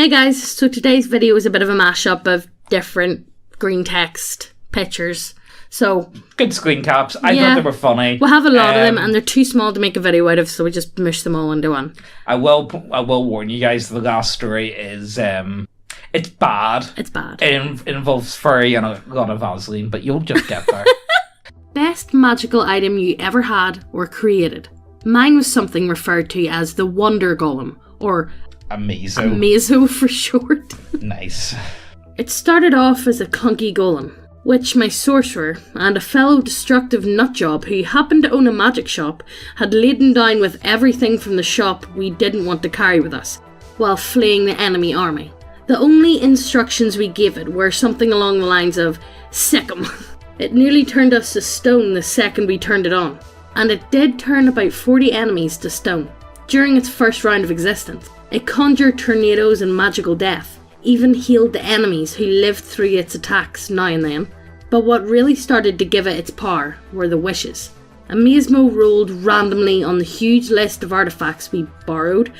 Hey guys, so today's video is a bit of a mashup of different green text pictures. So good screen caps. I thought they were funny. We'll have a lot of them, and they're too small to make a video out of, so we just mush them all into one. I will warn you guys. The last story is it's bad. It's bad. It involves furry and a lot of Vaseline, but you'll just get there. Best magical item you ever had or created. Mine was something referred to as the Wonder Golem, or Amazo for short. Nice. It started off as a clunky golem, which my sorcerer and a fellow destructive nutjob who happened to own a magic shop had laden down with everything from the shop we didn't want to carry with us, while fleeing the enemy army. The only instructions we gave it were something along the lines of, "Sick 'em." It nearly turned us to stone the second we turned it on, and it did turn about 40 enemies to stone. During its first round of existence, it conjured tornadoes and magical death, even healed the enemies who lived through its attacks now and then. But what really started to give it its power were the wishes. Amazo rolled randomly on the huge list of artifacts we borrowed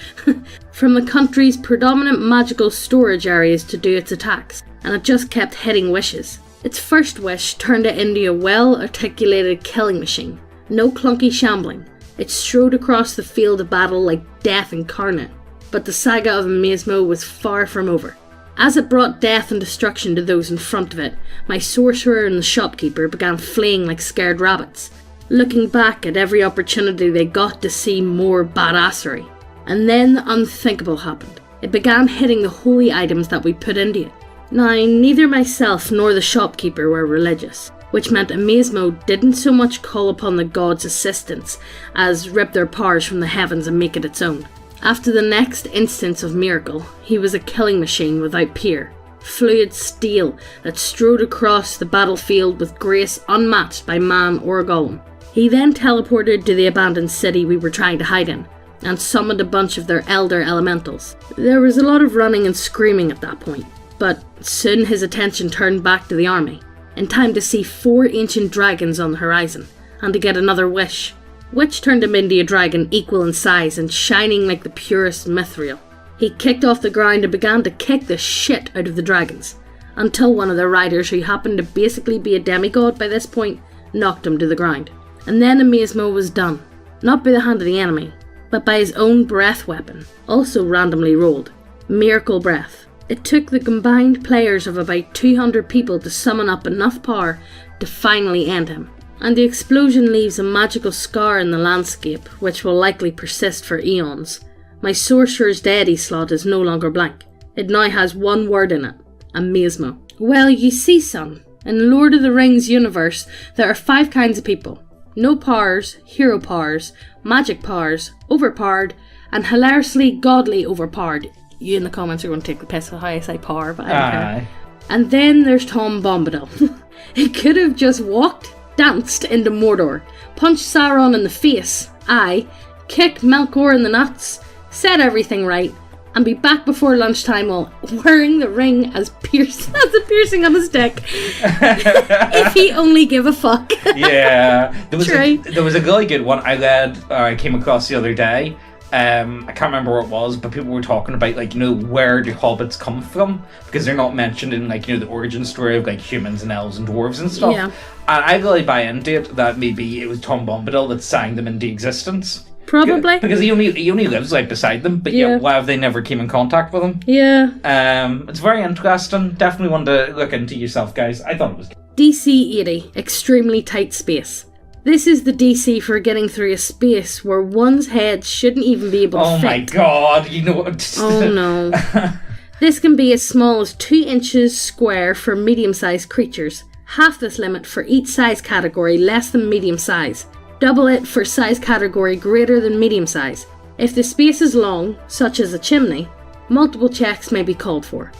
from the country's predominant magical storage areas to do its attacks, and it just kept hitting wishes. Its first wish turned it into a well-articulated killing machine. No clunky shambling. It strode across the field of battle like death incarnate. But the saga of Amazo was far from over. As it brought death and destruction to those in front of it, my sorcerer and the shopkeeper began fleeing like scared rabbits, looking back at every opportunity they got to see more badassery. And then the unthinkable happened. It began hitting the holy items that we put into it. Now, neither myself nor the shopkeeper were religious, which meant Amazo didn't so much call upon the gods' assistance as rip their powers from the heavens and make it its own. After the next instance of miracle, he was a killing machine without peer, fluid steel that strode across the battlefield with grace unmatched by man or golem. He then teleported to the abandoned city we were trying to hide in, and summoned a bunch of their elder elementals. There was a lot of running and screaming at that point, but soon his attention turned back to the army, in time to see 4 ancient dragons on the horizon, and to get another wish, which turned him into a dragon equal in size and shining like the purest mithril. He kicked off the ground and began to kick the shit out of the dragons, until one of their riders, who happened to basically be a demigod by this point, knocked him to the ground. And then Amazo was done, not by the hand of the enemy, but by his own breath weapon, also randomly rolled. Miracle Breath. It took the combined players of about 200 people to summon up enough power to finally end him. And the explosion leaves a magical scar in the landscape, which will likely persist for eons. My sorcerer's deity slot is no longer blank. It now has one word in it: Amazo. Well, you see, son, in Lord of the Rings universe, there are 5 kinds of people. No powers, hero powers, magic powers, overpowered, and hilariously godly overpowered. You in the comments are going to take the piss of how I say power, but I don't care. And then there's Tom Bombadil. He could have just walked, danced into Mordor, punched Sauron in the face, kicked Melkor in the nuts, said everything right, and be back before lunchtime while wearing the ring as a piercing on his dick. If he only give a fuck. Yeah. There was a really good one I came across the other day. I can't remember what it was, but people were talking about, like, where do hobbits come from? Because they're not mentioned in, like, the origin story of, like, humans and elves and dwarves and stuff. Yeah. And I really buy into it that maybe it was Tom Bombadil that sang them into existence. Probably. Because he only lives, like, beside them, but yet why have they never came in contact with him? Yeah. It's very interesting. Definitely one to look into yourself, guys. I thought it was good. DC 80, extremely tight space. This is the DC for getting through a space where one's head shouldn't even be able to fit. Oh my god, you know what? Oh no. This can be as small as 2 inches square for medium-sized creatures. Half this limit for each size category less than medium size. Double it for size category greater than medium size. If the space is long, such as a chimney, multiple checks may be called for.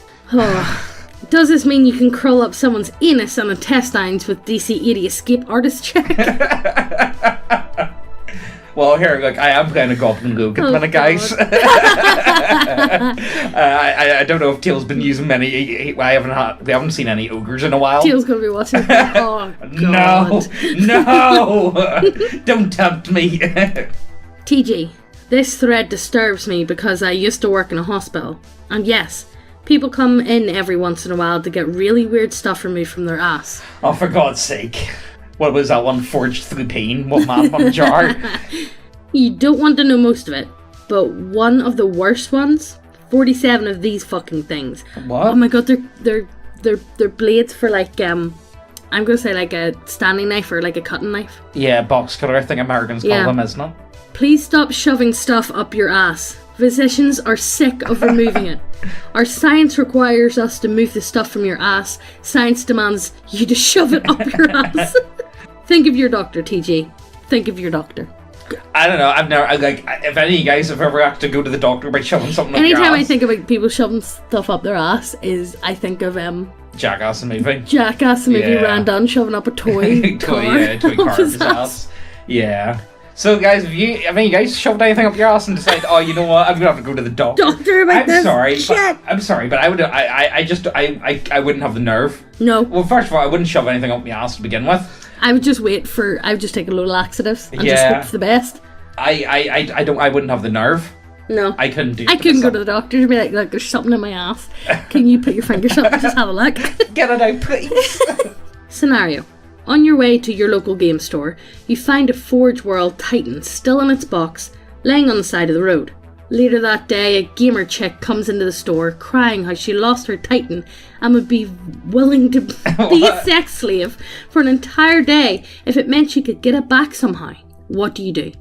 Does this mean you can curl up someone's anus and intestines with DC 80 escape artist check? Well, here, look, I am playing a Goblin Luke at the minute, guys. I don't know if Teal's been using many. We haven't seen any ogres in a while. Teal's gonna be watching. Oh God. No, don't tempt me. TG, This thread disturbs me because I used to work in a hospital. And yes, people come in every once in a while to get really weird stuff removed from their ass. Oh, for God's sake. What was that one forged through pain? What man jar? You don't want to know most of it, but one of the worst ones, 47 of these fucking things. What? Oh my god, they're blades for like, I'm gonna say like a standing knife or like a cutting knife. Yeah, box cutter, I think Americans call them, isn't it? Please stop shoving stuff up your ass. Physicians are sick of removing it. Our science requires us to move the stuff from your ass. Science demands you to shove it up your ass. Think of your doctor, TG. Think of your doctor. I don't know, I've never, if any of you guys have ever had to go to the doctor by shoving something up your ass. Anytime I think about people shoving stuff up their ass, I think of Jackass the movie. Jackass the movie, Randon shoving up a toy car. toy car up his ass. Yeah. So guys, have any of you guys shoved anything up your ass and decided, oh, you know what, I'm gonna have to go to the doctor? I'm sorry, but I wouldn't have the nerve. No. Well, first of all, I wouldn't shove anything up my ass to begin with. I would just take a load of laxatives and just hope for the best. I wouldn't have the nerve. No. I couldn't do it. I couldn't go to the doctor and be like, look, there's something in my ass. Can you put your fingers up and just have a look? Get it out, please. Scenario. On your way to your local game store, you find a Forge World Titan still in its box, laying on the side of the road. Later that day, a gamer chick comes into the store crying how she lost her Titan and would be willing to be a sex slave for an entire day if it meant she could get it back somehow. What do you do?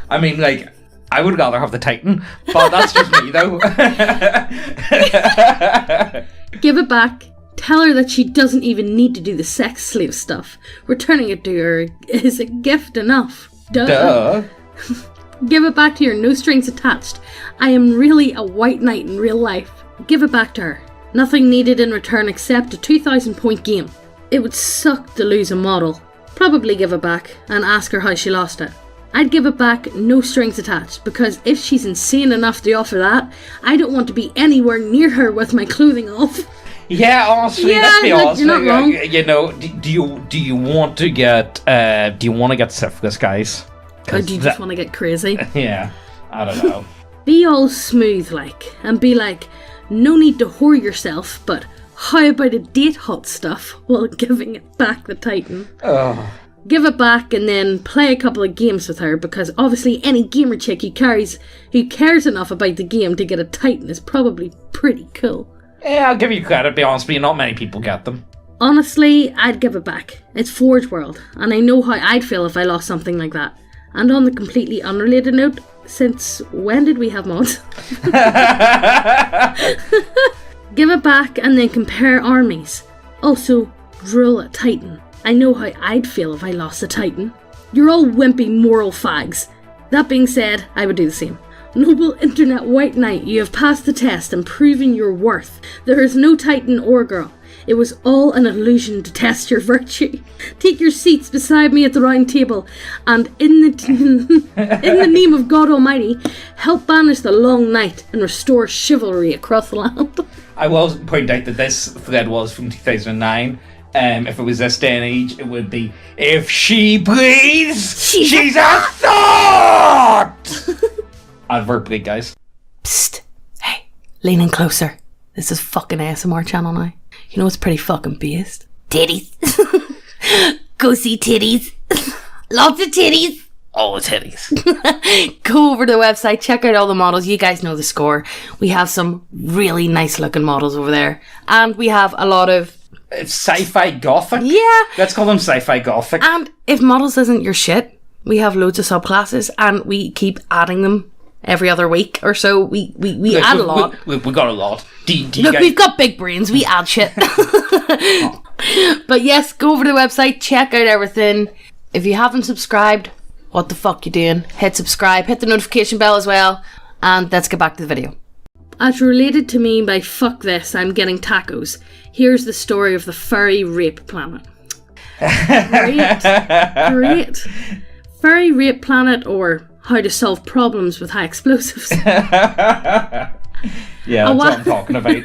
I mean, like, I would rather have the Titan, but that's just me, though. Give it back. Tell her that she doesn't even need to do the sex slave stuff. Returning it to her is a gift enough. Duh. Give it back to her, no strings attached. I am really a white knight in real life. Give it back to her. Nothing needed in return except a 2,000 point game. It would suck to lose a model. Probably give it back and ask her how she lost it. I'd give it back, no strings attached, because if she's insane enough to offer that, I don't want to be anywhere near her with my clothing off. Yeah, honestly, let's be honest. You're not wrong. You know, do you want to get syphilis, guys? Or do you just want to get crazy? Yeah, I don't know. Be all smooth like, and be like, no need to whore yourself, but how about a date hot stuff while giving it back the Titan? Oh. Give it back and then play a couple of games with her, because obviously any gamer chick who cares enough about the game to get a Titan is probably pretty cool. Yeah, I'll give you credit, to be honest with you, not many people get them. Honestly, I'd give it back. It's Forge World, and I know how I'd feel if I lost something like that. And on the completely unrelated note, since when did we have mods? Give it back and then compare armies. Also, drill a Titan. I know how I'd feel if I lost a Titan. You're all wimpy moral fags. That being said, I would do the same. Noble internet white knight, you have passed the test and proven your worth. There is no Titan or girl. It was all an illusion to test your virtue. Take your seats beside me at the round table, and in the name of God Almighty, help banish the long night and restore chivalry across the land. I will point out that this thread was from 2009. If it was this day and age, it would be, if she breathes, she's a thought! Advert bleed, guys. Psst. Hey, lean in closer. This is fucking ASMR channel now. You know what's pretty fucking based? Titties. Go see titties. Lots of titties. All the titties. Go over to the website, check out all the models. You guys know the score. We have some really nice looking models over there. And we have a lot of... sci-fi gothic? Yeah. Let's call them sci-fi gothic. And if models isn't your shit, we have loads of subclasses and we keep adding them every other week or so. We add a lot. We got a lot. Look, we've got big brains. We add shit. But yes, go over to the website, check out everything. If you haven't subscribed, what the fuck you doing? Hit subscribe, hit the notification bell as well, and let's get back to the video. As related to me by fuck this, I'm getting tacos. Here's the story of the furry rape planet. Great. Furry rape planet, or how to solve problems with high explosives. Yeah, that's what I'm talking about.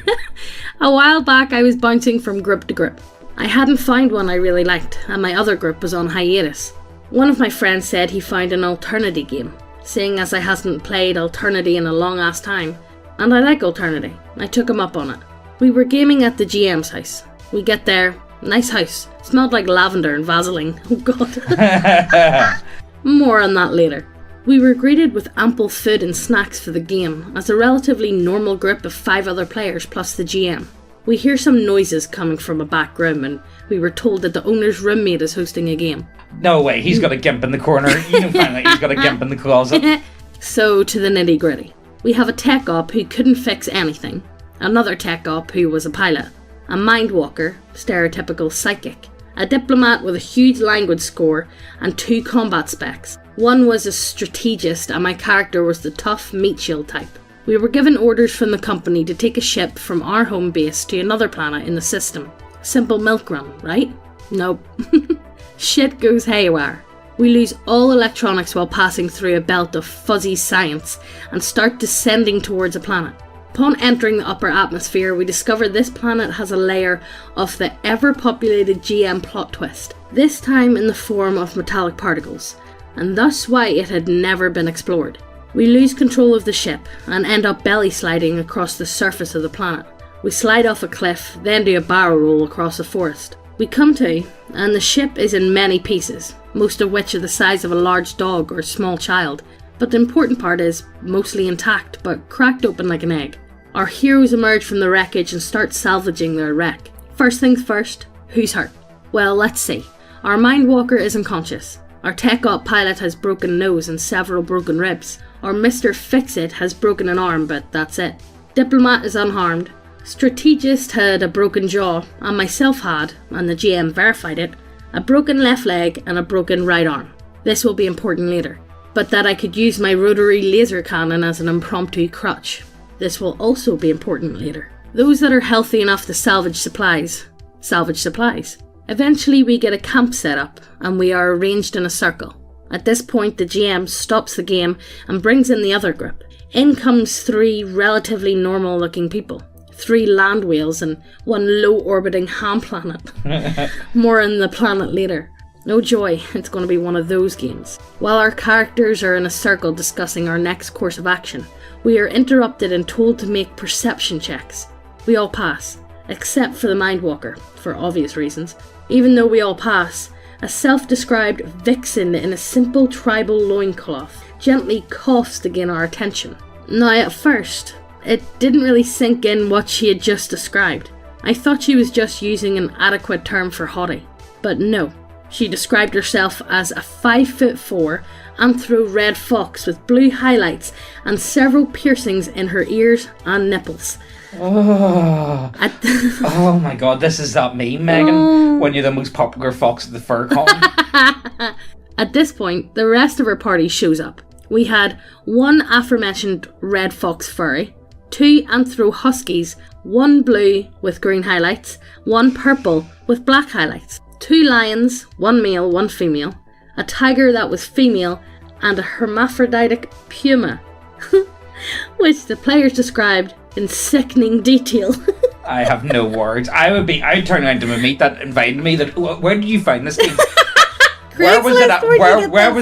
A while back, I was bouncing from group to group. I hadn't found one I really liked, and my other group was on hiatus. One of my friends said he found an Alternity game, seeing as I hasn't played Alternity in a long ass time, and I like Alternity. I took him up on it. We were gaming at the GM's house. We get there, nice house, smelled like lavender and Vaseline, oh god. More on that later. We were greeted with ample food and snacks for the game, as a relatively normal group of 5 other players plus the GM. We hear some noises coming from a back room, and we were told that the owner's roommate is hosting a game. No way, he's got a gimp in the corner. You can find that he's got a gimp in the closet. So, to the nitty gritty. We have a tech op who couldn't fix anything, another tech op who was a pilot, a mind walker, stereotypical psychic, a diplomat with a huge language score, and 2 combat specs. One was a strategist, and my character was the tough meat shield type. We were given orders from the company to take a ship from our home base to another planet in the system. Simple milk run, right? Nope. Shit goes haywire. We lose all electronics while passing through a belt of fuzzy science and start descending towards a planet. Upon entering the upper atmosphere, we discover this planet has a layer of the ever-populated GM plot twist, this time in the form of metallic particles, and thus why it had never been explored. We lose control of the ship and end up belly sliding across the surface of the planet. We slide off a cliff, then do a barrel roll across a forest. We come to, and the ship is in many pieces, most of which are the size of a large dog or small child, but the important part is mostly intact but cracked open like an egg. Our heroes emerge from the wreckage and start salvaging their wreck. First things first, who's hurt? Well, let's see. Our mindwalker is unconscious. Our tech op pilot has broken nose and several broken ribs. Our Mr. Fix-It has broken an arm, but that's it. Diplomat is unharmed. Strategist had a broken jaw, and myself had, and the GM verified it, a broken left leg and a broken right arm. This will be important later. But that I could use my rotary laser cannon as an impromptu crutch. This will also be important later. Those that are healthy enough to salvage supplies. Eventually we get a camp set up, and we are arranged in a circle. At this point the GM stops the game and brings in the other group. In comes 3 relatively normal looking people. 3 land whales and 1 low-orbiting ham planet. More on the planet later. No joy, it's going to be one of those games. While our characters are in a circle discussing our next course of action, we are interrupted and told to make perception checks. We all pass, except for the Mindwalker, for obvious reasons. Even though we all pass, a self-described vixen in a simple tribal loincloth gently coughs to gain our attention. Now at first, it didn't really sink in what she had just described. I thought she was just using an adequate term for hottie. But no, she described herself as a 5'4" anthro-red fox with blue highlights and several piercings in her ears and nipples. Oh, oh my god, this is that meme, Megan, when you're the most popular fox at the fur con. At this point, the rest of our party shows up. We had 1 aforementioned red fox furry, 2 anthro huskies, 1 blue with green highlights, 1 purple with black highlights, 2 lions, 1 male, 1 female, a tiger that was female, and a hermaphroditic puma, which the players described in sickening detail. I have no words. I'd turn around to my mate that invited me. Where did you find this game? Where was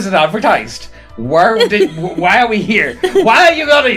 it advertised? Why are we here? Why are you got in?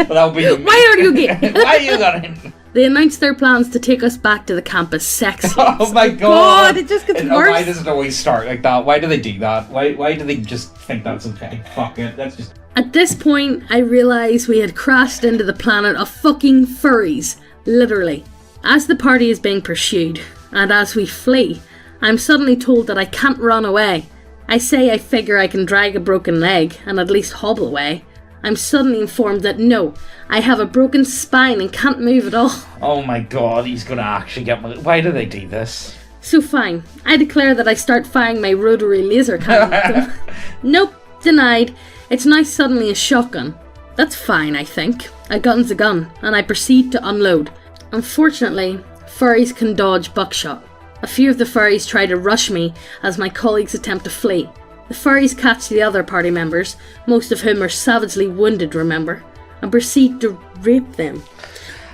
Well, why are you here? Why you got in? They announced their plans to take us back to the campus sex scenes. Oh my god! It just gets worse. Why does it always start like that? Why do they do that? Why do they just think that's okay? Fuck it, that's just... At this point, I realised we had crashed into the planet of fucking furries. Literally. As the party is being pursued, and as we flee, I'm suddenly told that I can't run away. I say I figure I can drag a broken leg and at least hobble away. I'm suddenly informed that no, I have a broken spine and can't move at all. Oh my god, he's gonna actually get my... Why do they do this? So fine, I declare that I start firing my rotary laser cannon at them. Nope, denied. It's now suddenly a shotgun. That's fine, I think. A gun's a gun, and I proceed to unload. Unfortunately, furries can dodge buckshot. A few of the furries try to rush me as my colleagues attempt to flee. The furries catch the other party members, most of whom are savagely wounded, remember, and proceed to rape them.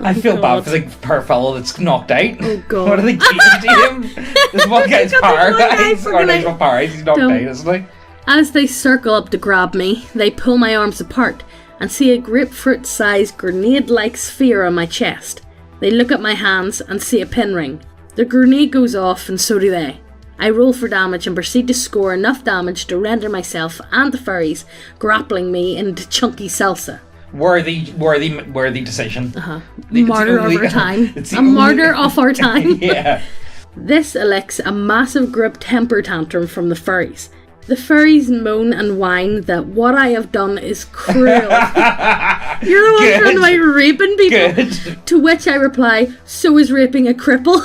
I feel bad for the poor fellow that's knocked out. Oh god. What are they doing to him? This one guy's paralyzed. Or he's not paralyzed, he's knocked out, isn't he? As they circle up to grab me, they pull my arms apart and see a grapefruit-sized grenade-like sphere on my chest. They look at my hands and see a pin ring. The grenade goes off and so do they. I roll for damage and proceed to score enough damage to render myself and the furries grappling me into chunky salsa. Worthy decision. Martyr of our time. Martyr of our time. Yeah. This elicits a massive group temper tantrum from the furries. The furries moan and whine that what I have done is cruel. You're the one trying to like raping people. Good. To which I reply, so is raping a cripple.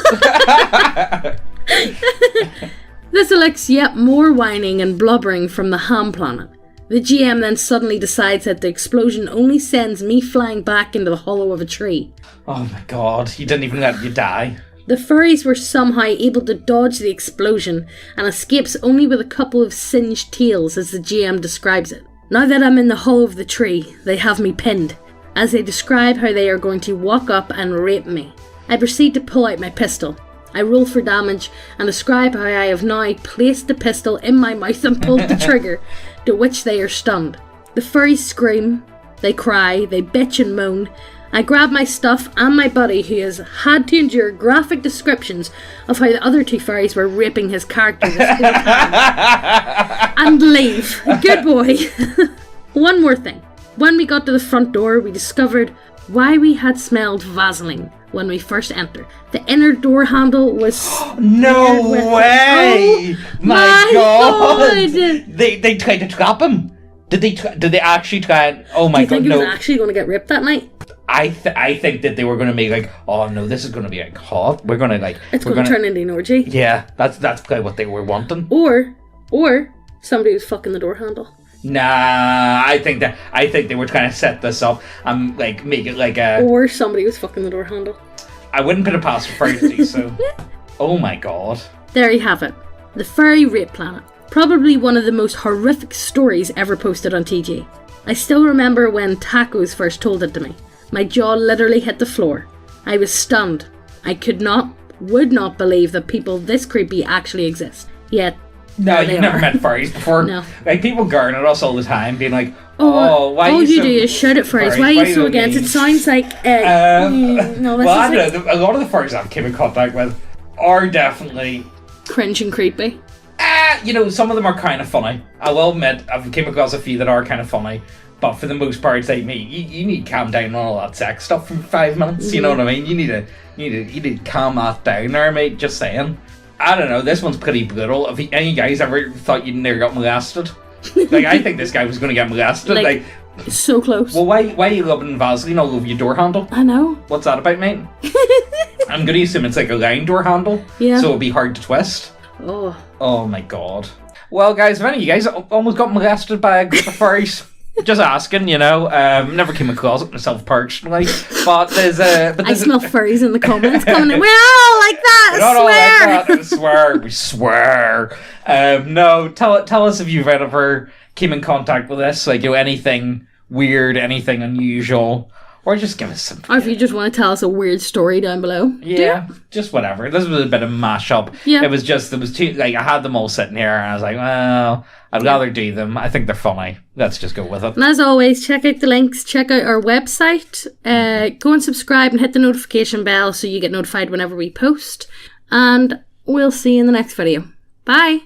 This elicits yet more whining and blubbering from the ham planet. The GM then suddenly decides that the explosion only sends me flying back into the hollow of a tree. Oh my god, he didn't even let you die. The furries were somehow able to dodge the explosion and escapes only with a couple of singed tails, as the GM describes it. Now that I'm in the hollow of the tree, they have me pinned, as they describe how they are going to walk up and rape me. I proceed to pull out my pistol. I roll for damage and describe how I have now placed the pistol in my mouth and pulled the trigger, to which they are stunned. The furries scream, they cry, they bitch and moan. I grab my stuff and my buddy, who has had to endure graphic descriptions of how the other two furries were raping his character this whole time, and leave. Good boy. One more thing. When we got to the front door, we discovered why we had smelled Vaseline when we first entered. The inner door handle was no way! Oh, my god! God. They tried to trap him. Did they actually try and... Oh my god, no. Do you think he was actually going to get ripped that night? I think that they were going to make like, oh no, this is going to be like hot. We're going to like... It's going to turn into an orgy. Yeah, that's probably what they were wanting. Or somebody was fucking the door handle. Nah, I think they were trying to set this up and like make it like a... Or somebody was fucking the door handle. I wouldn't put it past Furry, so... Oh my god. There you have it. The Furry Rape Planet. Probably one of the most horrific stories ever posted on TG. I still remember when Tacos first told it to me. My jaw literally hit the floor. I was stunned. I would not believe that people this creepy actually exist. Yet, no, you've never met furries before. No. Like, people garn at us all the time, being like, oh, why all are you do is shout at furries. Why are you so against? It sounds like, no, well, I don't know. A lot of the furries I've came in contact with are definitely... cringe and creepy. You know, some of them are kind of funny. I will admit, I've came across a few that are kind of funny. But for the most part, it's like me. You need to calm down on all that sex stuff for 5 minutes. You know what I mean? You need to calm that down there, mate. Just saying. I don't know. This one's pretty brutal. Have any guys ever thought you never got molested? Like, I think this guy was going to get molested. Like so close. Well, why are you rubbing Vaseline all over your door handle? I know. What's that about, mate? I'm going to assume it's like a line door handle. Yeah. So it'll be hard to twist. Oh. Oh my god. Well, guys, if any of you guys almost got molested by a group of furries, just asking, you know. Never came across it myself personally, but there's I smell furries in the comments coming in. We're all like that. We're not all like that. I swear. We swear. No, tell us if you've ever came in contact with this, like, you know, anything weird, anything unusual. Or just give us some... Or if you just want to tell us a weird story down below. Yeah, just whatever. This was a bit of a mashup. Yeah. There was two... Like, I had them all sitting here, and I was like, well, I'd rather do them. I think they're funny. Let's just go with it. And as always, check out the links. Check out our website. Go and subscribe and hit the notification bell so you get notified whenever we post. And we'll see you in the next video. Bye!